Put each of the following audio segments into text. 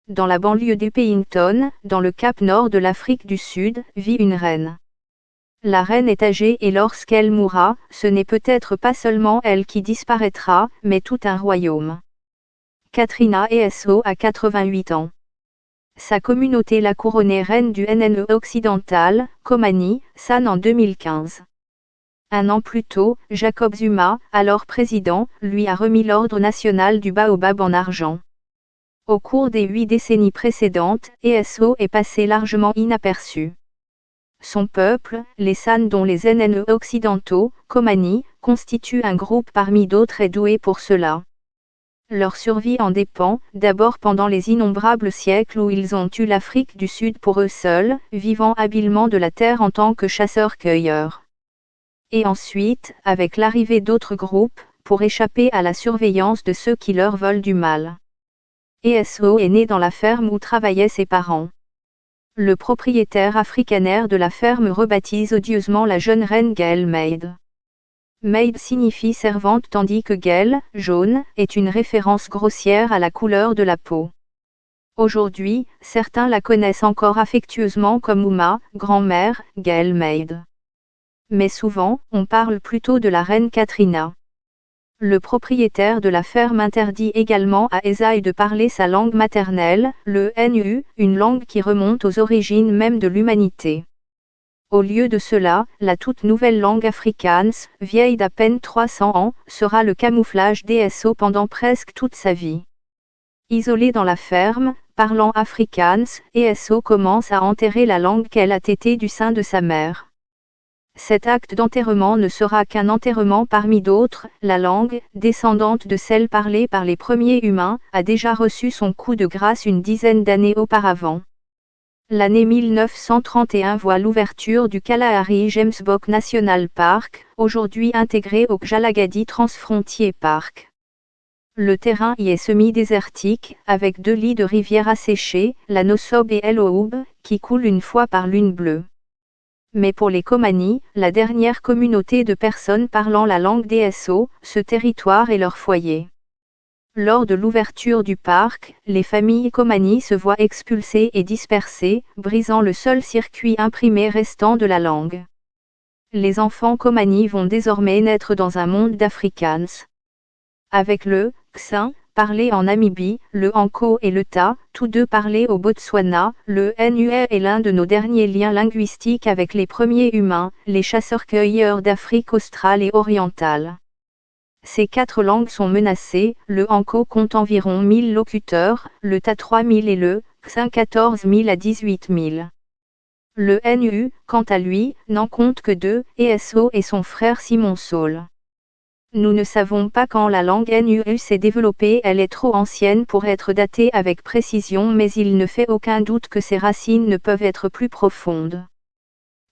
dans la banlieue d'Upington, dans le Cap Nord de l'Afrique du Sud, vit une reine. La reine est âgée et lorsqu'elle mourra, ce n'est peut-être pas seulement elle qui disparaîtra, mais tout un royaume. Katrina ESO a 88 ans. Sa communauté l'a couronnée reine du NNE occidental, Komani, San en 2015. Un an plus tôt, Jacob Zuma, alors président, lui a remis l'ordre national du Baobab en argent. Au cours des 8 décennies précédentes, ESO est passé largement inaperçu. Son peuple, les San dont les NNE occidentaux, Komani, constituent un groupe parmi d'autres et doué pour cela. Leur survie en dépend, d'abord pendant les innombrables siècles où ils ont eu l'Afrique du Sud pour eux seuls, vivant habilement de la terre en tant que chasseurs-cueilleurs. Et ensuite, avec l'arrivée d'autres groupes, pour échapper à la surveillance de ceux qui leur veulent du mal. ESO est né dans la ferme où travaillaient ses parents. Le propriétaire africanaire de la ferme rebaptise odieusement la jeune reine Gel Maid. Maid signifie servante tandis que Gel, jaune, est une référence grossière à la couleur de la peau. Aujourd'hui, certains la connaissent encore affectueusement comme Ouma, grand-mère, Gel Maid. Mais souvent, on parle plutôt de la reine Katrina. Le propriétaire de la ferme interdit également à Esaïe de parler sa langue maternelle, le NU, une langue qui remonte aux origines même de l'humanité. Au lieu de cela, la toute nouvelle langue afrikaans, vieille d'à peine 300 ans, sera le camouflage d'ESO pendant presque toute sa vie. Isolé dans la ferme, parlant afrikaans, ESO commence à enterrer la langue qu'elle a tétée du sein de sa mère. Cet acte d'enterrement ne sera qu'un enterrement parmi d'autres, la langue, descendante de celle parlée par les premiers humains, a déjà reçu son coup de grâce une dizaine d'années auparavant. L'année 1931 voit l'ouverture du Kalahari James Bok National Park, aujourd'hui intégré au Kjalagadi Transfrontier Park. Le terrain y est semi-désertique, avec 2 lits de rivières asséchées, la Nosob et El Oub, qui coulent une fois par lune bleue. Mais pour les Komani, la dernière communauté de personnes parlant la langue d'ESO, ce territoire est leur foyer. Lors de l'ouverture du parc, les familles Komani se voient expulsées et dispersées, brisant le seul circuit imprimé restant de la langue. Les enfants Komani vont désormais naître dans un monde d'Afrikaans. Avec le Xin, parlé en Namibie, le Anko et le Ta, tous deux parlés au Botswana, le NUE est l'un de nos derniers liens linguistiques avec les premiers humains, les chasseurs-cueilleurs d'Afrique australe et orientale. Ces 4 langues sont menacées, le Anko compte environ 1000 locuteurs, le Ta 3000 et le Xin 14 000 à 18 000. Le NU, quant à lui, n'en compte que 2, ESO et son frère Simon Saul. Nous ne savons pas quand la langue NU s'est développée, elle est trop ancienne pour être datée avec précision, mais il ne fait aucun doute que ses racines ne peuvent être plus profondes.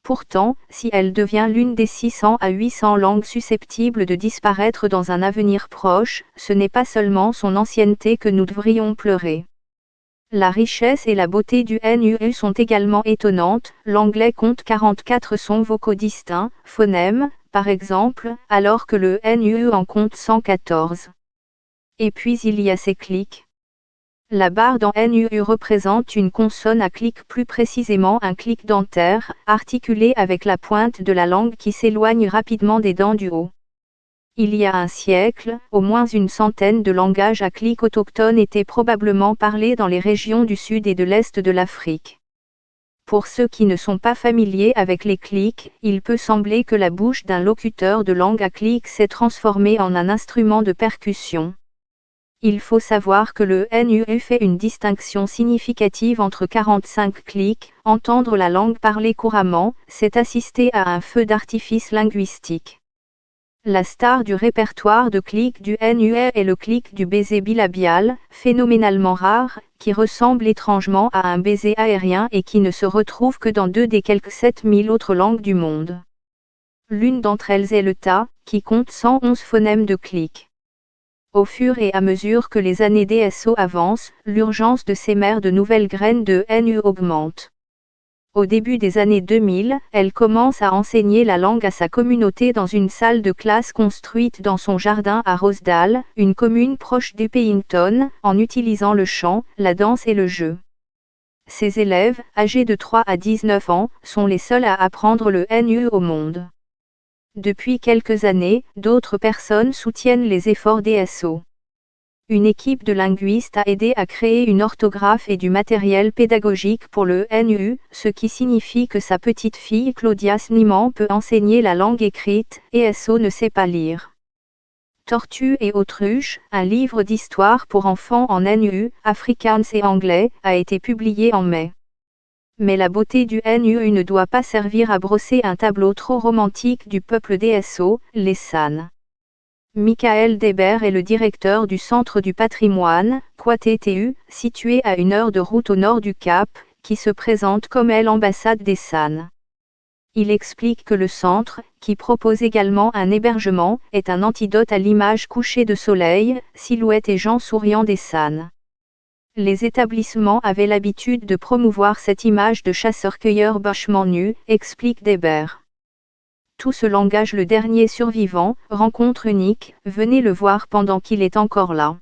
Pourtant, si elle devient l'une des 600 à 800 langues susceptibles de disparaître dans un avenir proche, ce n'est pas seulement son ancienneté que nous devrions pleurer. La richesse et la beauté du NU sont également étonnantes, l'anglais compte 44 sons vocaux distincts, phonèmes, par exemple, alors que le NU en compte 114. Et puis il y a ces clics. La barre dans NU représente une consonne à clic, plus précisément un clic dentaire, articulé avec la pointe de la langue qui s'éloigne rapidement des dents du haut. Il y a un siècle, au moins une centaine de langages à clics autochtones étaient probablement parlés dans les régions du sud et de l'est de l'Afrique. Pour ceux qui ne sont pas familiers avec les clics, il peut sembler que la bouche d'un locuteur de langue à clics s'est transformée en un instrument de percussion. Il faut savoir que le NU fait une distinction significative entre 45 clics, entendre la langue parlée couramment, c'est assister à un feu d'artifice linguistique. La star du répertoire de clics du NU est le clic du baiser bilabial, phénoménalement rare, qui ressemble étrangement à un baiser aérien et qui ne se retrouve que dans 2 des quelques 7000 autres langues du monde. L'une d'entre elles est le Ta, qui compte 111 phonèmes de clics. Au fur et à mesure que les années DSO avancent, l'urgence de s'émère de nouvelles graines de NU augmente. Au début des années 2000, elle commence à enseigner la langue à sa communauté dans une salle de classe construite dans son jardin à Rosedale, une commune proche d'Upington, en utilisant le chant, la danse et le jeu. Ses élèves, âgés de 3 à 19 ans, sont les seuls à apprendre le NU au monde. Depuis quelques années, d'autres personnes soutiennent les efforts d'ESO. Une équipe de linguistes a aidé à créer une orthographe et du matériel pédagogique pour le NU, ce qui signifie que sa petite fille Claudia Snyman peut enseigner la langue écrite, ESO ne sait pas lire. Tortues et autruches, un livre d'histoire pour enfants en NU, afrikaans et anglais, a été publié en mai. Mais la beauté du NU ne doit pas servir à brosser un tableau trop romantique du peuple d'ESO, les San. Michael Deber est le directeur du Centre du patrimoine, KwaTTU, situé à 1 heure de route au nord du Cap, qui se présente comme l'ambassade des San. Il explique que le centre, qui propose également un hébergement, est un antidote à l'image couchée de soleil, silhouette et gens souriants des San. Les établissements avaient l'habitude de promouvoir cette image de chasseur-cueilleur vachement nu, explique Deber. Tout ce langage le dernier survivant, rencontre unique, venez le voir pendant qu'il est encore là.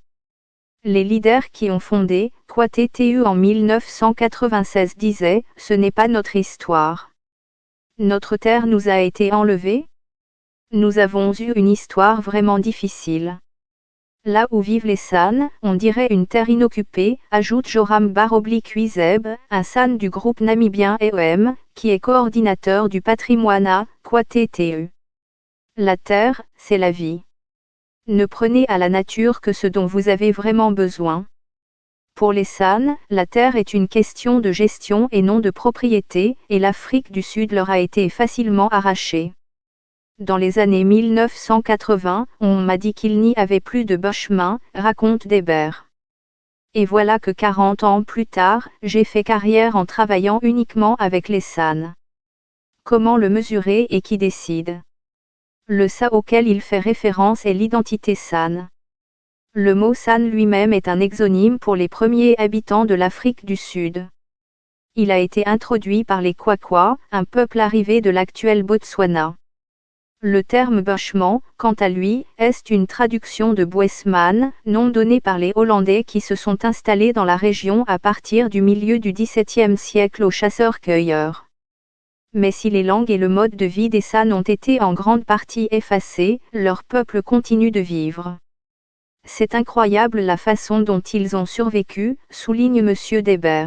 Les leaders qui ont fondé KwaTTU en 1996 disaient « Ce n'est pas notre histoire. Notre terre nous a été enlevée. Nous avons eu une histoire vraiment difficile. Là où vivent les San, on dirait une terre inoccupée, ajoute Joram Bar-Wizeb, un San du groupe namibien EOM, qui est coordinateur du patrimoine à KwaTTU. La terre, c'est la vie. Ne prenez à la nature que ce dont vous avez vraiment besoin. Pour les San, la terre est une question de gestion et non de propriété, et l'Afrique du Sud leur a été facilement arrachée. Dans les années 1980, on m'a dit qu'il n'y avait plus de bushman, raconte Deber. Et voilà que 40 ans plus tard, j'ai fait carrière en travaillant uniquement avec les San. Comment le mesurer et qui décide? Le Sa auquel il fait référence est l'identité San. Le mot San lui-même est un exonyme pour les premiers habitants de l'Afrique du Sud. Il a été introduit par les Kwakwa, un peuple arrivé de l'actuel Botswana. Le terme bushman, quant à lui, est une traduction de Boesman, nom donné par les Hollandais qui se sont installés dans la région à partir du milieu du XVIIe siècle aux chasseurs-cueilleurs. Mais si les langues et le mode de vie des San ont été en grande partie effacés, leur peuple continue de vivre. C'est incroyable la façon dont ils ont survécu, souligne M. Deber.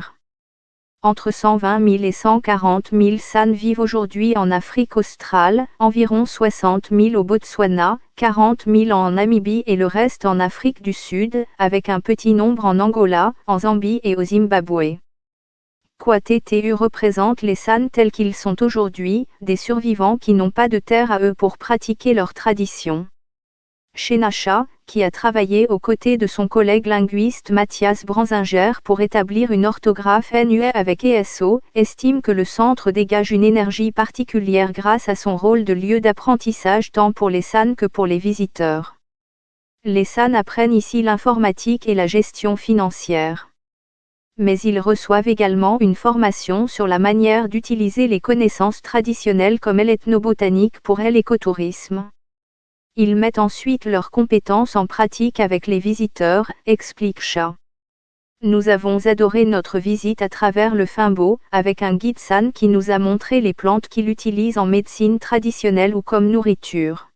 Entre 120 000 et 140 000 San vivent aujourd'hui en Afrique australe, environ 60 000 au Botswana, 40 000 en Namibie et le reste en Afrique du Sud, avec un petit nombre en Angola, en Zambie et au Zimbabwe. KwaTTU représente les San tels qu'ils sont aujourd'hui, des survivants qui n'ont pas de terre à eux pour pratiquer leurs traditions. Shenacha, qui a travaillé aux côtés de son collègue linguiste Mathias Branzinger pour établir une orthographe NU avec ESO, estime que le centre dégage une énergie particulière grâce à son rôle de lieu d'apprentissage tant pour les San que pour les visiteurs. Les San apprennent ici l'informatique et la gestion financière. Mais ils reçoivent également une formation sur la manière d'utiliser les connaissances traditionnelles comme l'ethnobotanique pour l'écotourisme. Ils mettent ensuite leurs compétences en pratique avec les visiteurs, explique Cha. Nous avons adoré notre visite à travers le Fimbo, avec un guide San qui nous a montré les plantes qu'il utilise en médecine traditionnelle ou comme nourriture.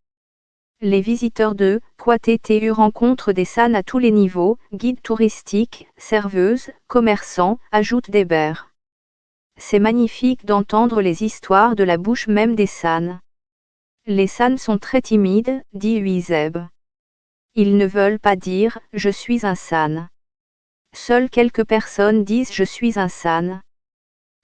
Les visiteurs de KwaTTU rencontrent des San à tous les niveaux, guides touristiques, serveuses, commerçants, ajoute Deber. C'est magnifique d'entendre les histoires de la bouche même des San. Les San sont très timides, dit Wizeb. Ils ne veulent pas dire « je suis un San ». Seules quelques personnes disent « je suis un San ».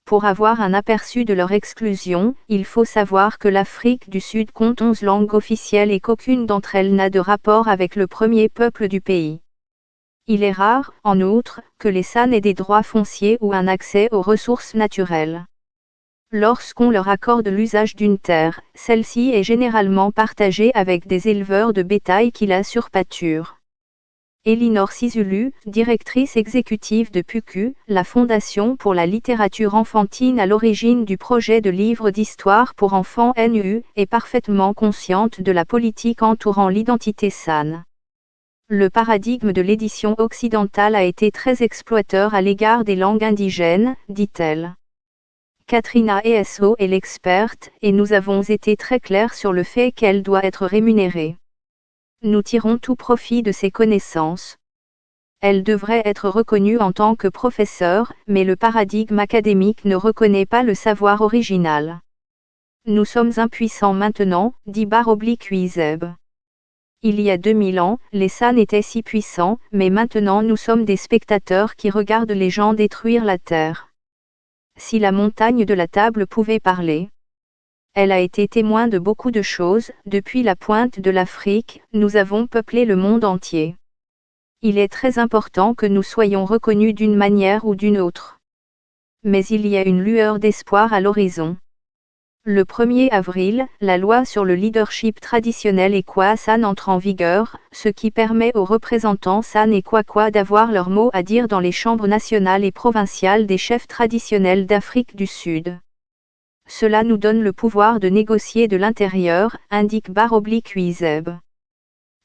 Pour avoir un aperçu de leur exclusion, il faut savoir que l'Afrique du Sud compte 11 langues officielles et qu'aucune d'entre elles n'a de rapport avec le premier peuple du pays. Il est rare, en outre, que les San aient des droits fonciers ou un accès aux ressources naturelles. Lorsqu'on leur accorde l'usage d'une terre, celle-ci est généralement partagée avec des éleveurs de bétail qui la surpâturent. Elinor Sisulu, directrice exécutive de PUCU, la Fondation pour la littérature enfantine à l'origine du projet de livre d'histoire pour enfants NU, est parfaitement consciente de la politique entourant l'identité SAN. Le paradigme de l'édition occidentale a été très exploiteur à l'égard des langues indigènes, dit-elle. Katrina ESO est l'experte, et nous avons été très clairs sur le fait qu'elle doit être rémunérée. Nous tirons tout profit de ses connaissances. Elle devrait être reconnue en tant que professeure, mais le paradigme académique ne reconnaît pas le savoir original. Nous sommes impuissants maintenant, dit Bar-Wizeb. Il y a 2000 ans, les SAN étaient si puissants, mais maintenant nous sommes des spectateurs qui regardent les gens détruire la terre. Si la montagne de la table pouvait parler. Elle a été témoin de beaucoup de choses, depuis la pointe de l'Afrique, nous avons peuplé le monde entier. Il est très important que nous soyons reconnus d'une manière ou d'une autre. Mais il y a une lueur d'espoir à l'horizon. Le 1er avril, la loi sur le leadership traditionnel et San entre en vigueur, ce qui permet aux représentants San et Kwakwa d'avoir leur mot à dire dans les chambres nationales et provinciales des chefs traditionnels d'Afrique du Sud. Cela nous donne le pouvoir de négocier de l'intérieur, indique Bar-Wizeb.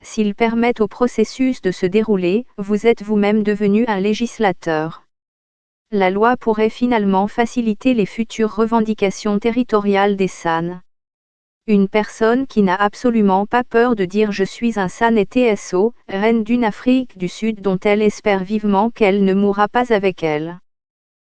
S'ils permettent au processus de se dérouler, vous êtes vous-même devenu un législateur. La loi pourrait finalement faciliter les futures revendications territoriales des SAN. Une personne qui n'a absolument pas peur de dire je suis un SAN et TSO, reine d'une Afrique du Sud dont elle espère vivement qu'elle ne mourra pas avec elle.